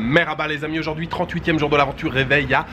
Merhaba les amis, aujourd'hui 38e jour de l'aventure, réveil à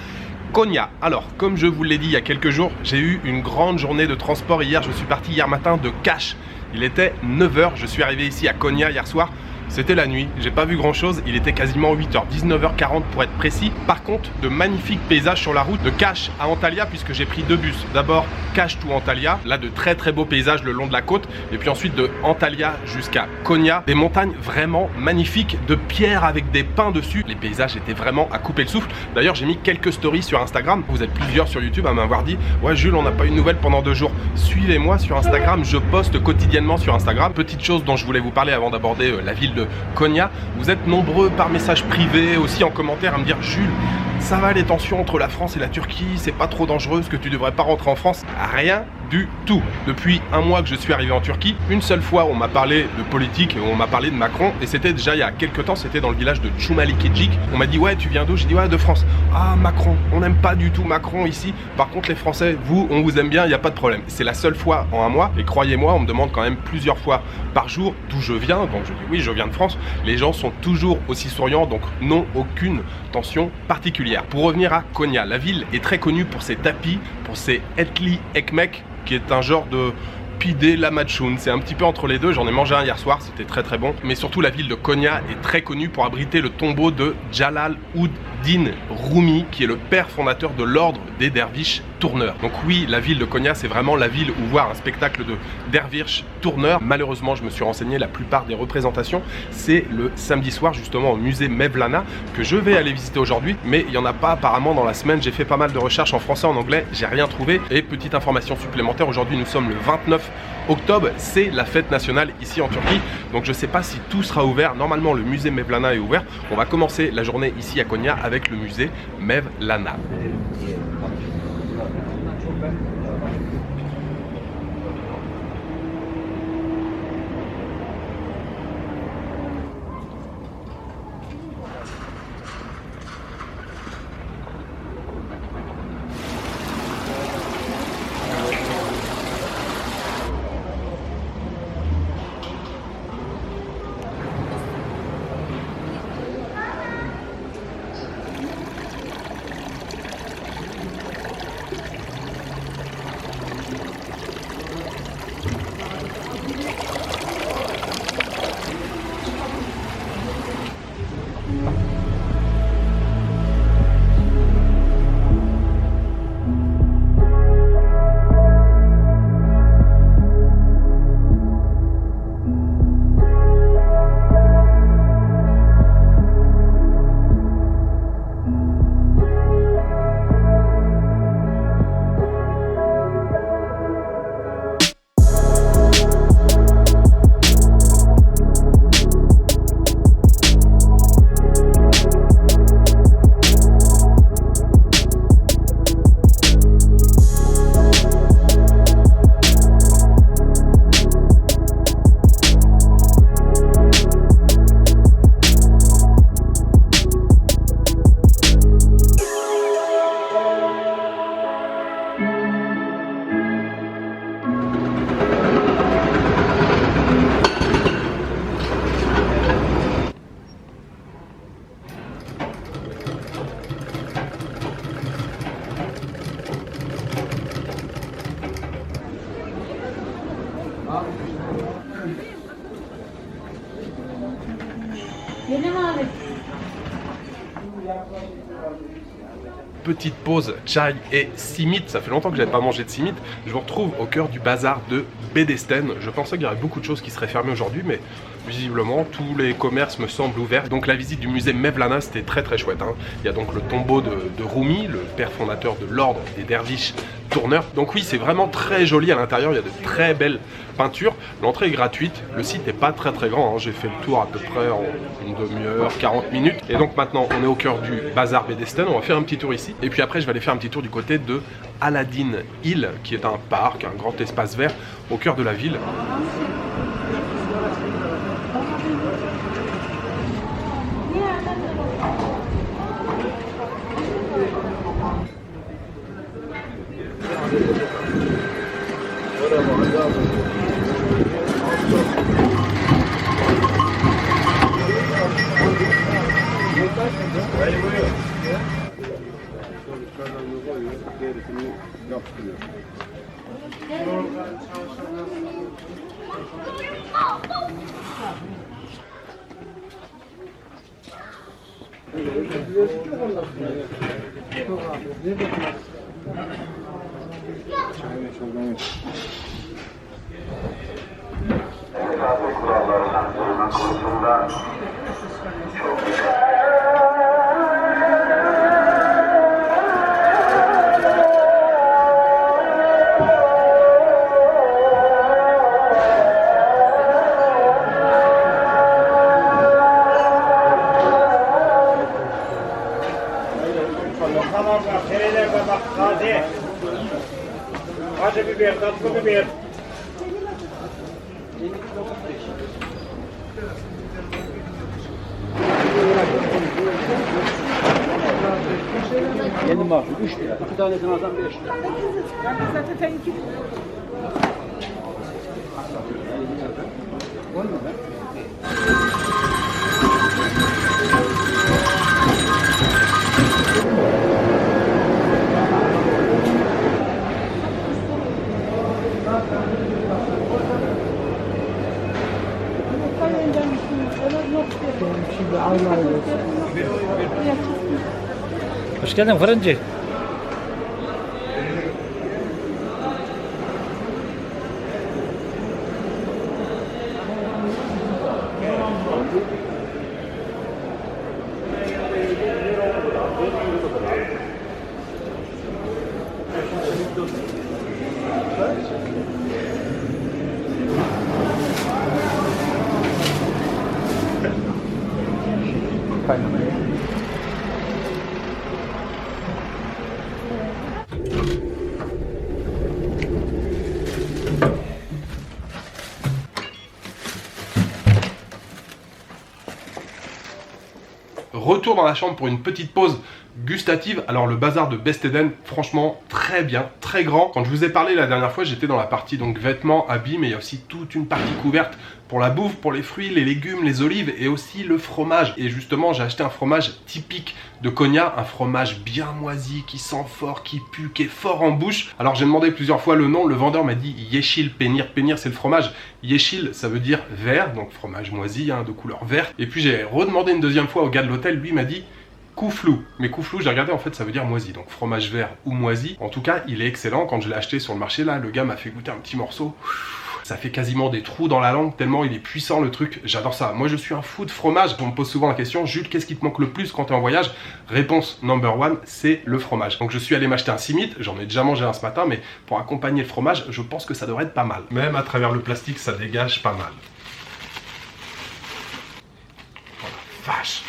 Konya. Alors, comme je vous l'ai dit il y a quelques jours, j'ai eu une grande journée de transport hier. Je suis parti hier matin de Kaş. Il était 9h, je suis arrivé ici à Konya hier soir. C'était la nuit, j'ai pas vu grand chose, il était quasiment 8h, 19h40 pour être précis. Par contre, de magnifiques paysages sur la route de Kaş à Antalya, puisque j'ai pris deux bus. D'abord Kaş to Antalya, là de très très beaux paysages le long de la côte, et puis ensuite de Antalya jusqu'à Konya. Des montagnes vraiment magnifiques, de pierres avec des pins dessus. Les paysages étaient vraiment à couper le souffle. D'ailleurs, j'ai mis quelques stories sur Instagram. Vous êtes plusieurs sur YouTube à m'avoir dit « Ouais Jules, on n'a pas eu de nouvelles pendant 2 jours. » Suivez-moi sur Instagram, je poste quotidiennement sur Instagram. Petite chose dont je voulais vous parler avant d'aborder la ville de Konya. Vous êtes nombreux par message privé, aussi en commentaire à me dire « Jules, ça va les tensions entre la France et la Turquie, c'est pas trop dangereux, ce que tu devrais pas rentrer en France ?» Rien du tout. Depuis un mois que je suis arrivé en Turquie, une seule fois on m'a parlé de politique, on m'a parlé de Macron, et c'était déjà il y a quelques temps, c'était dans le village de Çumalikecik. On m'a dit « Ouais, tu viens d'où ?» J'ai dit « Ouais, de France. » « Ah, Macron, on n'aime pas du tout Macron ici. Par contre les Français, vous, on vous aime bien, il n'y a pas de problème. » C'est la seule fois en un mois, et croyez-moi, on me demande quand même plusieurs fois par jour d'où je viens, donc je dis « Oui, je viens de France. » Les gens sont toujours aussi souriants, donc non, aucune tension particulière. Pour revenir à Konya, la ville est très connue pour ses tapis, pour ses etli ekmek, qui est un genre de pidé lahmacun. C'est un petit peu entre les deux, j'en ai mangé un hier soir, c'était très très bon. Mais surtout la ville de Konya est très connue pour abriter le tombeau de Jalaluddin Rumi, qui est le père fondateur de l'ordre des derviches tourneurs. Donc oui, la ville de Konya, c'est vraiment la ville où voir un spectacle de derviches tourneurs. Malheureusement, je me suis renseigné, la plupart des représentations, c'est le samedi soir, justement au musée Mevlana, que je vais aller visiter aujourd'hui, mais il n'y en a pas apparemment dans la semaine. J'ai fait pas mal de recherches en français, en anglais, j'ai rien trouvé. Et petite information supplémentaire, aujourd'hui nous sommes le 29 octobre, c'est la fête nationale ici en Turquie. Donc je sais pas si tout sera ouvert. Normalement le musée Mevlana est ouvert. On va commencer la journée ici à Konya avec le musée Mevlana. Petite pause chai et simit, ça fait longtemps que j'avais pas mangé de simit. Je vous retrouve au cœur du bazar de Bedesten. Je pensais qu'il y aurait beaucoup de choses qui seraient fermées aujourd'hui, mais visiblement tous les commerces me semblent ouverts. Donc la visite du musée Mevlana, c'était très très chouette, hein. Il y a donc le tombeau de Rumi, le père fondateur de l'ordre des derviches tourneurs. Donc oui, c'est vraiment très joli à l'intérieur, il y a de très belles peintures. L'entrée est gratuite, le site n'est pas très très grand, hein. J'ai fait le tour à peu près en une demi-heure, 40 minutes. Et donc maintenant, on est au cœur du bazar Bedesten, on va faire un petit tour ici. Et puis après, je vais aller faire un petit tour du côté de Aladdin Hill, qui est un parc, un grand espace vert au cœur de la ville. Trafik kurallarından uyma konusunda çok dikkat. Tamam bak, nerelerde bak, taze. Acı biber, tatlı biber. Yeni mahsul 3 lira. 2 tanesini alsam 5 lira. Zaten 2 Hoş geldin fırıncı. Retour dans la chambre pour une petite pause gustative. Alors le bazar de Best Eden, franchement très bien, très grand. Quand je vous ai parlé la dernière fois, j'étais dans la partie donc vêtements, habits, mais il y a aussi toute une partie couverte pour la bouffe, pour les fruits, les légumes, les olives et aussi le fromage. Et justement, j'ai acheté un fromage typique de Konya, un fromage bien moisi, qui sent fort, qui pue, qui est fort en bouche. Alors j'ai demandé plusieurs fois le nom, le vendeur m'a dit Yeşil Peynir. Peynir c'est le fromage, Yeşil ça veut dire vert, donc fromage moisi hein, de couleur verte. Et puis j'ai redemandé une deuxième fois au gars de l'hôtel, lui m'a dit Kouflou. Mais Kouflou, j'ai regardé, en fait, ça veut dire moisi. Donc fromage vert ou moisi. En tout cas, il est excellent. Quand je l'ai acheté sur le marché, là, le gars m'a fait goûter un petit morceau. Ça fait quasiment des trous dans la langue, tellement il est puissant le truc. J'adore ça. Moi, je suis un fou de fromage. On me pose souvent la question, Jules, qu'est-ce qui te manque le plus quand tu es en voyage? Réponse number one, c'est le fromage. Donc je suis allé m'acheter un simit. J'en ai déjà mangé un ce matin, mais pour accompagner le fromage, je pense que ça devrait être pas mal. Même à travers le plastique, ça dégage pas mal. Oh la vache!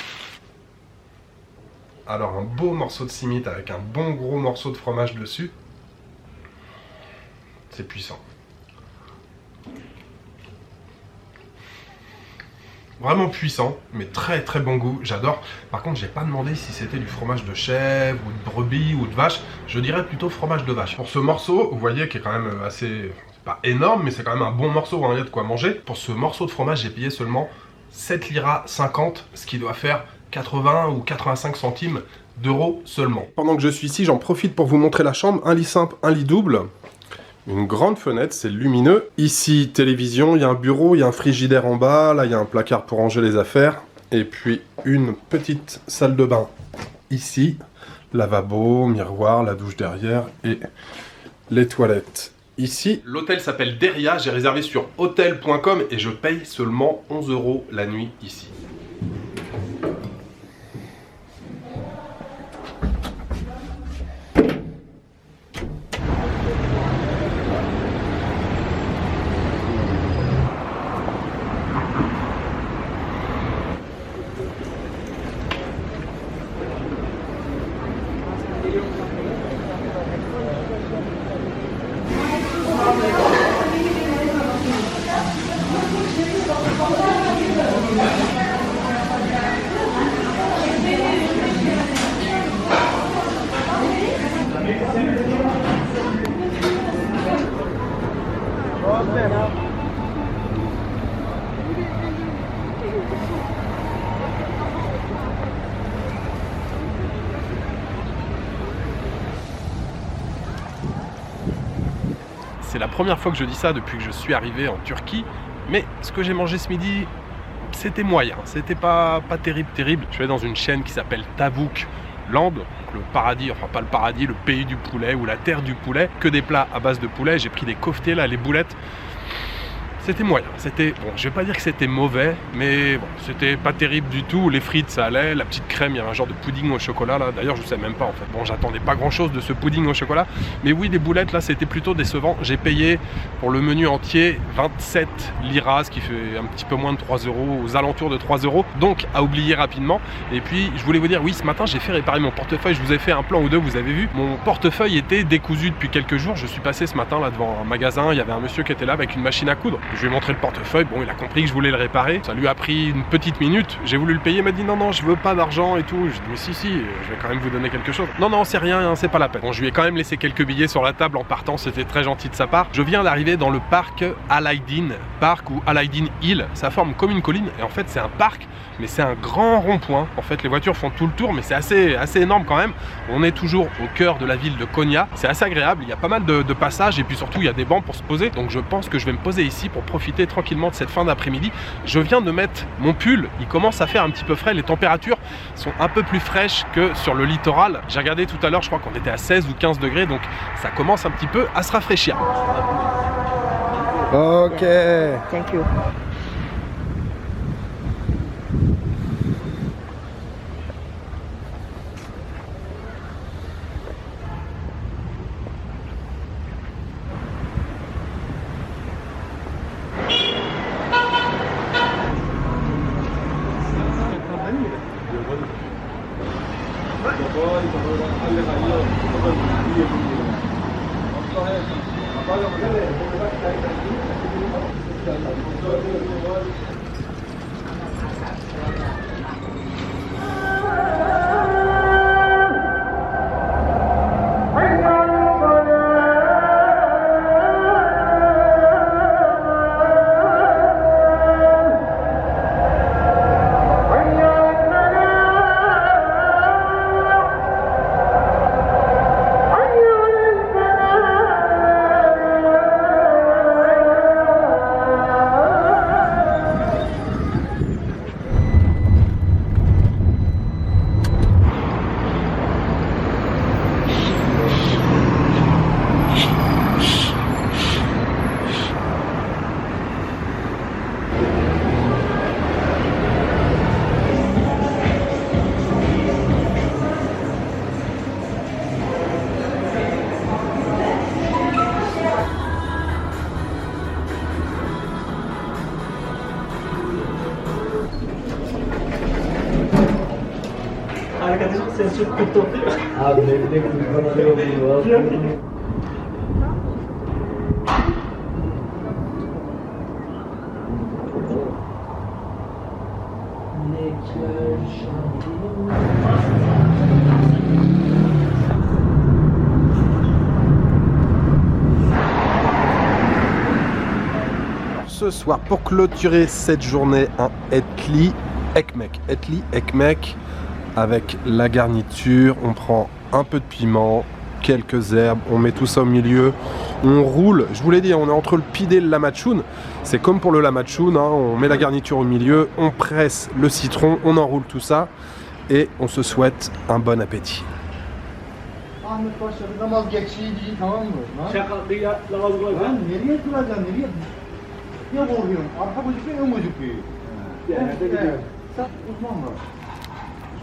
Alors un beau morceau de simit avec un bon gros morceau de fromage dessus. C'est puissant. Vraiment puissant, mais très très bon goût, j'adore. Par contre, j'ai pas demandé si c'était du fromage de chèvre, ou de brebis, ou de vache. Je dirais plutôt fromage de vache. Pour ce morceau, vous voyez qui est quand même assez... c'est pas énorme, mais c'est quand même un bon morceau, hein, il y a de quoi manger. Pour ce morceau de fromage, j'ai payé seulement 7 lira 50, ce qui doit faire 80 ou 85 centimes d'euros seulement. Pendant que je suis ici, j'en profite pour vous montrer la chambre. Un lit simple, un lit double. Une grande fenêtre, c'est lumineux. Ici, télévision, il y a un bureau, il y a un frigidaire en bas. Là, il y a un placard pour ranger les affaires. Et puis, une petite salle de bain ici. Lavabo, miroir, la douche derrière et les toilettes ici. L'hôtel s'appelle Deria. J'ai réservé sur hotel.com et je paye seulement 11 € la nuit ici. la première fois que je dis ça depuis que je suis arrivé en Turquie. Mais ce que j'ai mangé ce midi, c'était moyen. C'était pas terrible. Je suis allé dans une chaîne qui s'appelle Tavuk Land, le paradis, enfin pas le paradis, le pays du poulet ou la terre du poulet. Que des plats à base de poulet. J'ai pris des koftés là, les boulettes. C'était moyen, c'était, bon, je vais pas dire que c'était mauvais, mais bon, c'était pas terrible du tout. Les frites, ça allait, la petite crème, il y avait un genre de pudding au chocolat là, d'ailleurs je sais même pas en fait. Bon, j'attendais pas grand chose de ce pudding au chocolat, mais oui, les boulettes là, c'était plutôt décevant. J'ai payé pour le menu entier 27 liras, ce qui fait un petit peu moins de 3 €, aux alentours de 3 €, donc à oublier rapidement. Et puis, je voulais vous dire, oui, ce matin, j'ai fait réparer mon portefeuille, je vous ai fait un plan ou deux, vous avez vu, mon portefeuille était décousu depuis quelques jours. Je suis passé ce matin là devant un magasin, il y avait un monsieur qui était là avec une machine à coudre. Je lui ai montré le portefeuille, bon, il a compris que je voulais le réparer. Ça lui a pris une petite minute. J'ai voulu le payer, il m'a dit non, je veux pas d'argent et tout. Je dis mais si, je vais quand même vous donner quelque chose. Non, c'est rien, hein, c'est pas la peine. Bon, je lui ai quand même laissé quelques billets sur la table en partant, c'était très gentil de sa part. Je viens d'arriver dans le parc Alaïdine, parc ou Alaïdine Hill. Ça forme comme une colline et en fait, c'est un parc, mais c'est un grand rond-point. En fait, les voitures font tout le tour, mais c'est assez énorme quand même. On est toujours au cœur de la ville de Konya. C'est assez agréable, il y a pas mal de passages et puis surtout, il y a des bancs pour se poser. Donc, je pense que je vais me poser ici pour profiter tranquillement de cette fin d'après-midi. Je viens de mettre mon pull, il commence à faire un petit peu frais, les températures sont un peu plus fraîches que sur le littoral. J'ai regardé tout à l'heure, je crois qu'on était à 16 ou 15 degrés, donc ça commence un petit peu à se rafraîchir. Ok. Thank you. Arkadaşım ses çok kötü oluyor. Abi ne bileyim kurban alıyorum. Ce soir, pour clôturer cette journée, un etli ekmek avec la garniture. On prend un peu de piment, quelques herbes, on met tout ça au milieu, on roule. Je vous l'ai dit, on est entre le pide et le lamachun. C'est comme pour le lamachun, hein, on met la garniture au milieu, on presse le citron, on enroule tout ça et on se souhaite un bon appétit. Ahmet Paşa bir namaz geçiği değil, tamam mı? Ha? Şaka bir namaz koy. Ben nereye kılacaksın, nereye? Ya vuruyorsun, arka bacıkıyor, ön bacıkıyor. Sen uzman var.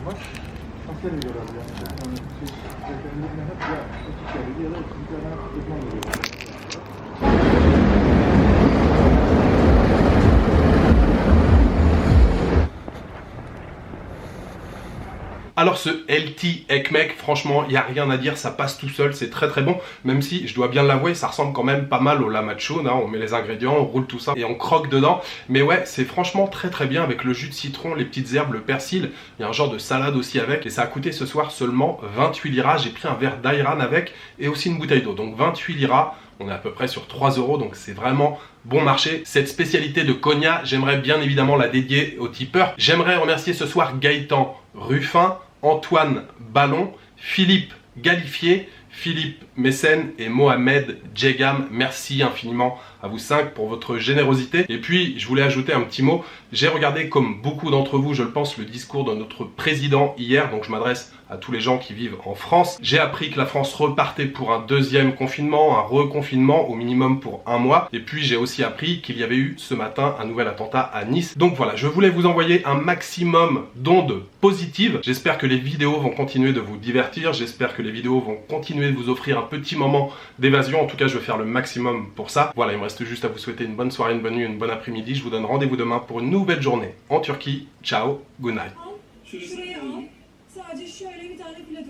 Bak, asker ediyorlar ya. Yani siz seferlerine hep ya iki kere ya da ikinci kere uzman veriyorlar. Alors ce Elti Ekmek, franchement, il n'y a rien à dire, ça passe tout seul, c'est très très bon. Même si, je dois bien l'avouer, ça ressemble quand même pas mal au lamachun, hein. On met les ingrédients, on roule tout ça et on croque dedans. Mais ouais, c'est franchement très très bien avec le jus de citron, les petites herbes, le persil. Il y a un genre de salade aussi avec. Et ça a coûté ce soir seulement 28 liras. J'ai pris un verre d'ayran avec et aussi une bouteille d'eau. Donc 28 liras, on est à peu près sur 3 €, donc c'est vraiment bon marché. Cette spécialité de Konya, j'aimerais bien évidemment la dédier aux tipeurs. J'aimerais remercier ce soir Gaëtan Ruffin, Antoine Ballon, Philippe Galifier, Philippe Mécène et Mohamed Djegam. Merci infiniment à vous 5 pour votre générosité. Et puis, je voulais ajouter un petit mot. J'ai regardé, comme beaucoup d'entre vous, je le pense, le discours de notre président hier. Donc, je m'adresse à tous les gens qui vivent en France. J'ai appris que la France repartait pour un deuxième confinement, un reconfinement, au minimum pour 1 mois. Et puis, j'ai aussi appris qu'il y avait eu ce matin un nouvel attentat à Nice. Donc voilà, je voulais vous envoyer un maximum d'ondes positives. J'espère que les vidéos vont continuer de vous divertir. J'espère que les vidéos vont continuer de vous offrir un petit moment d'évasion. En tout cas, je vais faire le maximum pour ça. Voilà, il me reste juste à vous souhaiter une bonne soirée, une bonne nuit, une bonne après-midi. Je vous donne rendez-vous demain pour une nouvelle journée en Turquie. Ciao, good night. Şuraya al. Sadece şöyle bir tane pile